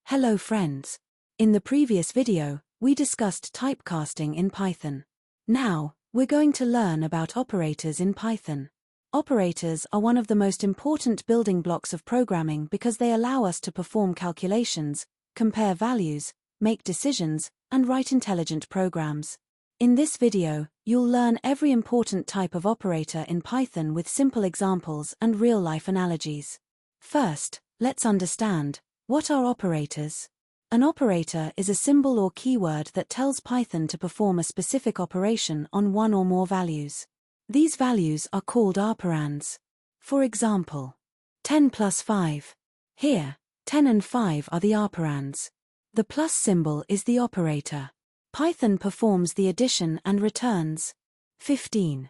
Hello friends. In the previous video, we discussed typecasting in Python. Now, we're going to learn about operators in Python. Operators are one of the most important building blocks of programming because they allow us to perform calculations, compare values, make decisions, and write intelligent programs. In this video, you'll learn every important type of operator in Python with simple examples and real-life analogies. First, let's understand, what are operators? An operator is a symbol or keyword that tells Python to perform a specific operation on one or more values. These values are called operands. For example, 10 plus 5. Here, 10 and 5 are the operands. The plus symbol is the operator. Python performs the addition and returns 15.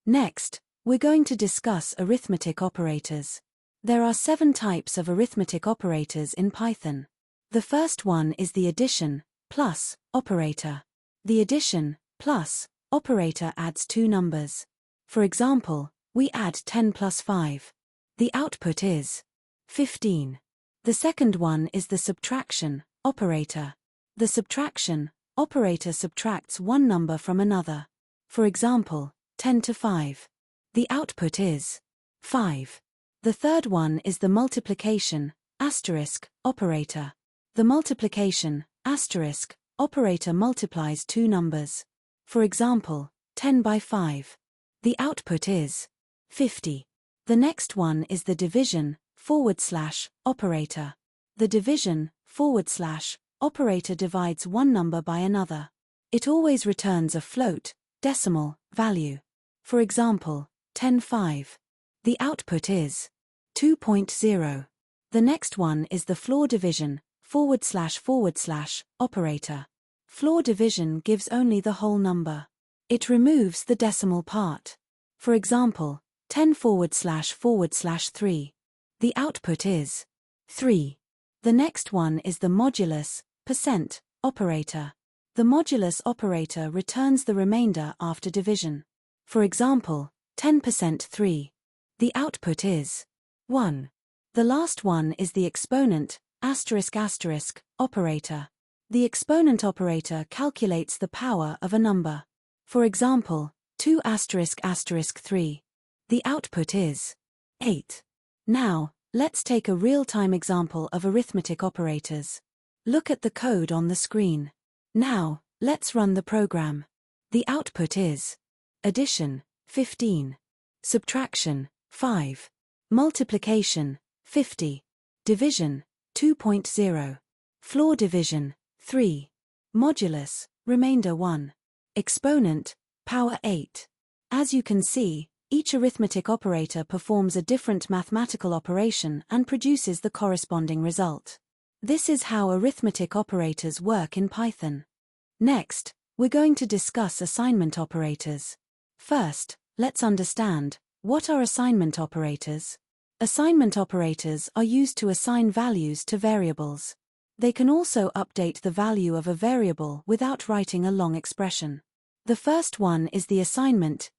Next, we're going to discuss arithmetic operators. There are 7 types of arithmetic operators in Python. The first one is the addition, plus, operator. The addition, plus, operator adds 2 numbers. For example, we add 10 plus 5. The output is 15. The second one is the subtraction, operator. The subtraction, operator subtracts one number from another. For example, 10 to 5. The output is 5. The third one is the multiplication, asterisk, operator. The multiplication, asterisk, operator multiplies 2 numbers. For example, 10 by 5. The output is 50. The next one is the division, / operator. The division, / operator divides one number by another. It always returns a float, decimal, value. For example, 10/5. The output is 2.0. The next one is the floor division, / operator. Floor division gives only the whole number. It removes the decimal part. For example, 10 / 3. The output is 3. The next one is the modulus, % operator. The modulus operator returns the remainder after division. For example, 10% 3. The output is 1. The last one is the exponent, ***, operator. The exponent operator calculates the power of a number. For example, 2 *** 3. The output is 8. Now, let's take a real-time example of arithmetic operators. Look at the code on the screen. Now, let's run the program. The output is addition, 15. Subtraction, 5. Multiplication, 50. Division, 2.0. Floor division, 3. Modulus, remainder 1. Exponent, power 8. As you can see, each arithmetic operator performs a different mathematical operation and produces the corresponding result. This is how arithmetic operators work in Python. Next, we're going to discuss assignment operators. First, let's understand, what are assignment operators? Assignment operators are used to assign values to variables. They can also update the value of a variable without writing a long expression. The first one is the assignment,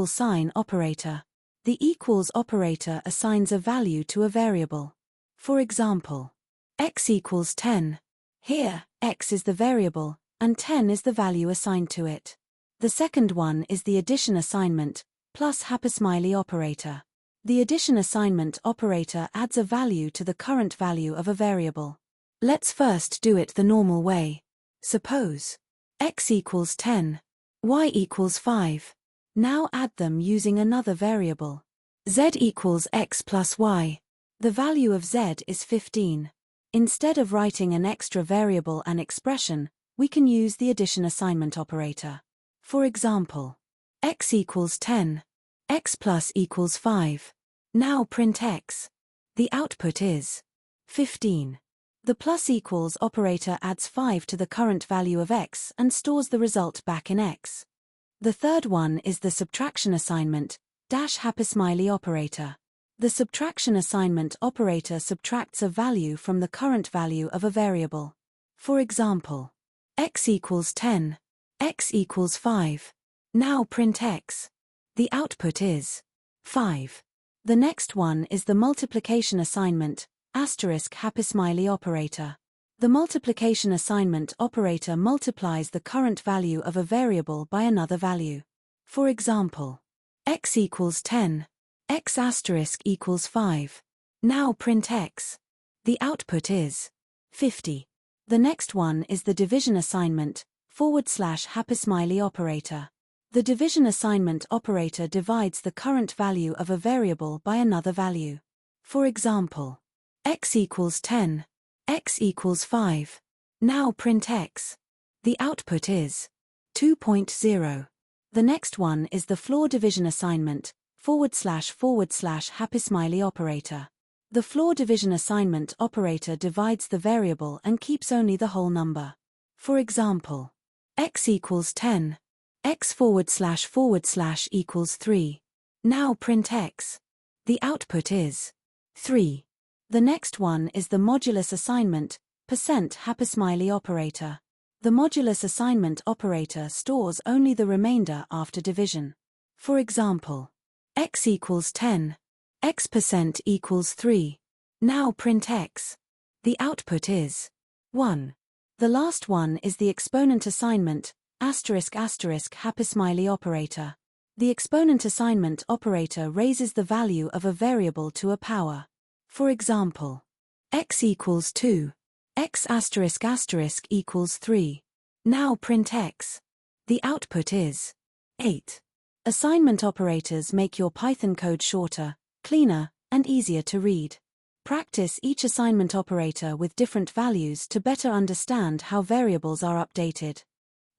=sign operator. The equals operator assigns a value to a variable. For example, x equals 10. Here, x is the variable, and 10 is the value assigned to it. The second one is the addition assignment, +# operator. The addition assignment operator adds a value to the current value of a variable. Let's first do it the normal way. Suppose x equals 10, y equals 5. Now add them using another variable. Z equals x plus y. The value of z is 15. Instead of writing an extra variable and expression, we can use the addition assignment operator. For example, x equals 10. X plus equals 5. Now print x. The output is 15. The plus equals operator adds 5 to the current value of x and stores the result back in x. The third one is the subtraction assignment, ## operator. The subtraction assignment operator subtracts a value from the current value of a variable. For example, x equals 10. X equals 5. Now print x. The output is 5. The next one is the multiplication assignment, *# operator. The multiplication assignment operator multiplies the current value of a variable by another value. For example, x equals 10, x asterisk equals 5. Now print x. The output is 50. The next one is the division assignment, / smiley operator. The division assignment operator divides the current value of a variable by another value. For example, x equals 10, x equals 5. Now print x. The output is 2.0. The next one is the floor division assignment, / smiley operator. The floor division assignment operator divides the variable and keeps only the whole number. For example, x equals 10, x / equals 3. Now print x. The output is 3. The next one is the modulus assignment, % smiley operator. The modulus assignment operator stores only the remainder after division. For example, x equals 10, x % equals 3. Now print x. The output is 1. The last one is the exponent assignment, *** smiley operator. The exponent assignment operator raises the value of a variable to a power. For example, x equals 2, x ** equals 3. Now print x. The output is 8. Assignment operators make your Python code shorter, cleaner, and easier to read. Practice each assignment operator with different values to better understand how variables are updated.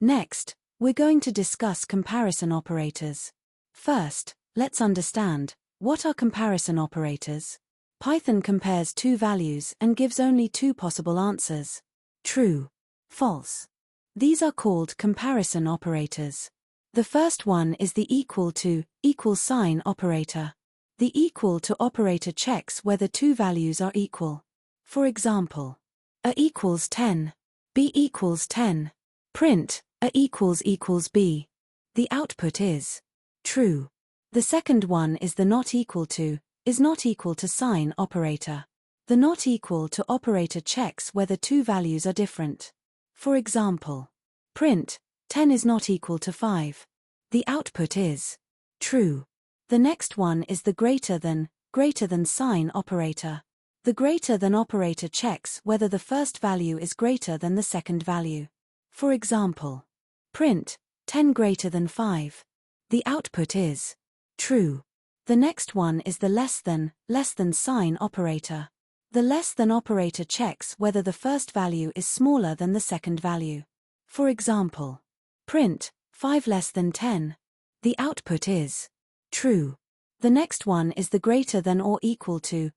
Next, we're going to discuss comparison operators. First, let's understand, what are comparison operators? Python compares two values and gives only two possible answers: true, false. These are called comparison operators. The first one is the equal to, = operator. The equal to operator checks whether two values are equal. For example, A equals 10, B equals 10. Print, A equals B. The output is true. The second one is the not equal to, is not equal to sign operator. The not equal to operator checks whether two values are different. For example, print, 10 is not equal to 5. The output is true. The next one is the greater than sign operator. The greater than operator checks whether the first value is greater than the second value. For example, print, 10 greater than 5. The output is true. The next one is the less than sign operator. The less than operator checks whether the first value is smaller than the second value. For example, print, 5 less than 10. The output is true. The next one is the greater than or equal to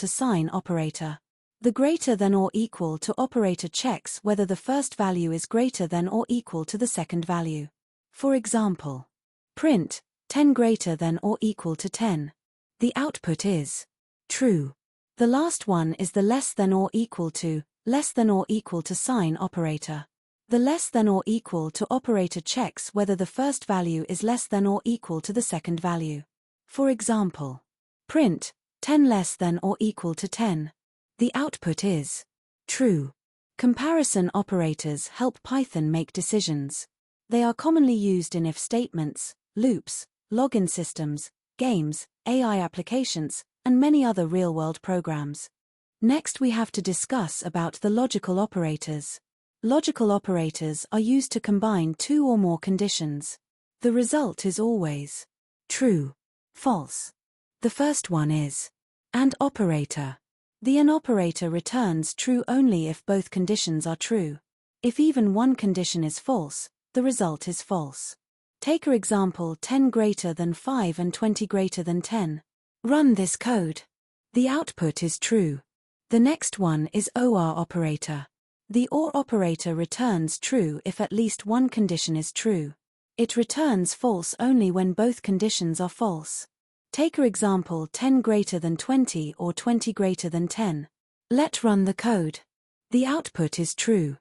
sign operator. The greater than or equal to operator checks whether the first value is greater than or equal to the second value. For example, print, 10 greater than or equal to 10. The output is true. The last one is the less than or equal to sign operator. The less than or equal to operator checks whether the first value is less than or equal to the second value. For example, print, 10 less than or equal to 10. The output is true. Comparison operators help Python make decisions. They are commonly used in if statements, loops, login systems, games, AI applications, and many other real-world programs. Next we have to discuss about the logical operators. Logical operators are used to combine two or more conditions. The result is always true, false. The first one is AND operator. The AND operator returns true only if both conditions are true. If even one condition is false, the result is false. Take our example 10 greater than 5 and 20 greater than 10. Run this code. The output is true. The next one is OR operator. The OR operator returns true if at least one condition is true. It returns false only when both conditions are false. Take our example 10 greater than 20 or 20 greater than 10. Let's run the code. The output is true.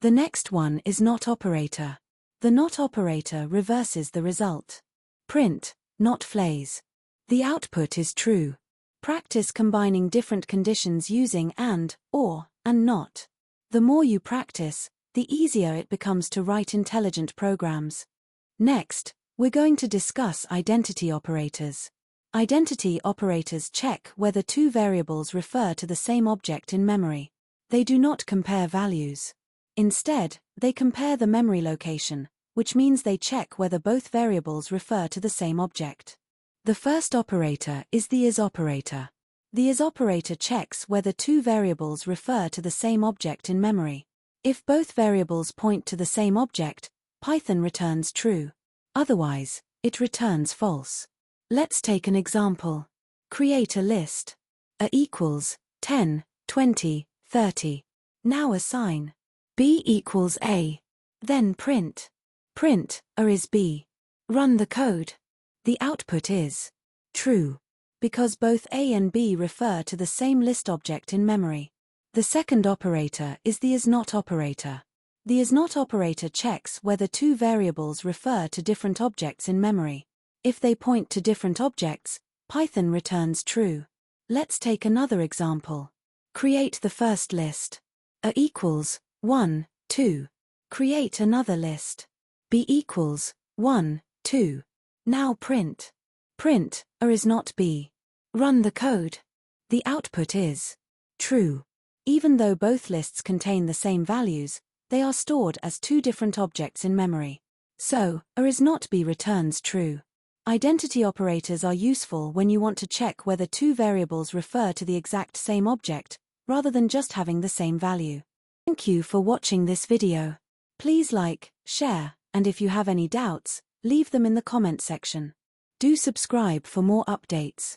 The next one is NOT operator. The NOT operator reverses the result. Print, not flays. The output is true. Practice combining different conditions using AND, OR, and not. The more you practice, the easier it becomes to write intelligent programs. Next, we're going to discuss identity operators. Identity operators check whether two variables refer to the same object in memory. They do not compare values. Instead, they compare the memory location, which means they check whether both variables refer to the same object. The first operator is the is operator. The is operator checks whether two variables refer to the same object in memory. If both variables point to the same object, Python returns true. Otherwise, it returns false. Let's take an example. Create a list. A equals 10, 20, 30. Now assign B equals A. Then print. Print A is B. Run the code. The output is true, because both A and B refer to the same list object in memory. The second operator is the is not operator. The is not operator checks whether two variables refer to different objects in memory. If they point to different objects, Python returns true. Let's take another example. Create the first list. A equals 1, 2. Create another list. B equals 1, 2. Now print. Print A is not B. Run the code. The output is true. Even though both lists contain the same values, they are stored as two different objects in memory. So, A is not B returns true. Identity operators are useful when you want to check whether two variables refer to the exact same object, rather than just having the same value. Thank you for watching this video. Please like, share, and if you have any doubts, leave them in the comment section. Do subscribe for more updates.